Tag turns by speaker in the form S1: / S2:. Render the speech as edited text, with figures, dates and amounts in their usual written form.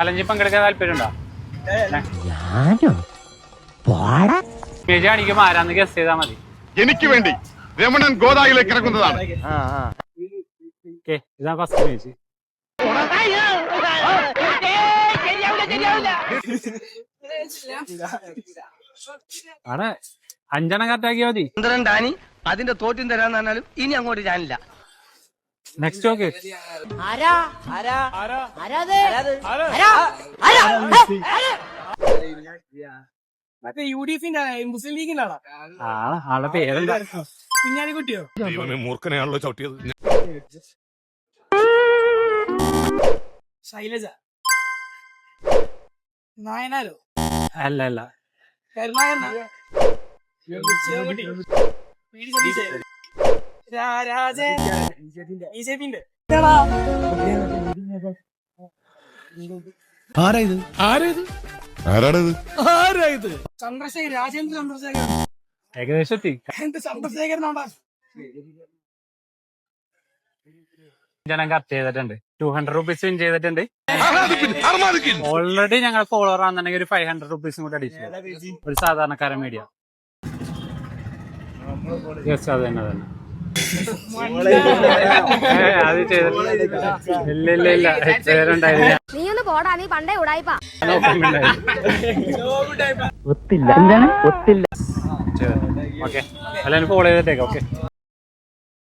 S1: ചലഞ്ചിൽ പങ്കെടുക്കാൻ താല്പര്യമുണ്ടോ? കാണിക്കുമ്പോ ആരാന്ന് ഗസ് ചെയ്താൽ മതി.
S2: എനിക്ക് വേണ്ടി രമണൻ ഗോദായിലേക്ക് ഇറങ്ങുന്നതാണ്.
S1: ഇതാ ഫസ്റ്റ് പേജ്. ആണ് 5 എണ്ണം കറക്റ്റാക്കിയാ മതി.
S3: അതിന്റെ തോറ്റും തരാന്ന് പറഞ്ഞാലും ഇനി അങ്ങോട്ട് ഞാനില്ല.
S1: Next okay.
S4: മറ്റേ UDF-ന്റെ മുസ്ലിം ലീഗിന്റെ ആളാ.
S1: ആളുടെ പേരെന്താ?
S4: കുഞ്ഞാലിക്കുട്ടിയോ?
S2: മൂർഖനെയാണല്ലോ ചവിട്ടിയത്.
S4: ശൈലജ, നായനാരോ?
S1: അല്ല അല്ല.
S4: കരുണാകരനാ? ശിവൻകുട്ടി? PD സതീശൻ? രാജൻ? BJP-ന്റെ? ചന്ദ്രശേഖർ, രാജേന്ദ്ര ചന്ദ്രശേഖരൻ.
S1: ഏകദേശം എത്തി.
S4: എന്ത് ചന്ദ്രശേഖരനാണ്ടാ?
S1: ജനം കറക്റ്റ് ചെയ്തിട്ടുണ്ട്. 200 റുപ്പീസ് വിൻ ചെയ്തിട്ടുണ്ട്. ഓൾറെഡി ഞങ്ങൾ ഫോളോവർ ആണെന്നുണ്ടെങ്കിൽ ഒരു 500 റുപ്പീസും കൂടെ അടിച്ചു. ഒരു സാധാരണക്കാരൻ മീഡിയ. അത് തന്നെ അത് ചെയ്തിട്ടില്ല. ഇല്ല പേരുണ്ടായില്ല.
S5: നീ ഒന്ന് പോടാ, നീ പണ്ടേ ഉടായിപ്പാ.
S1: ഓക്കെ എല്ലാരും ഫോളോ ചെയ്തിട്ടേക്ക്. ഓക്കെ.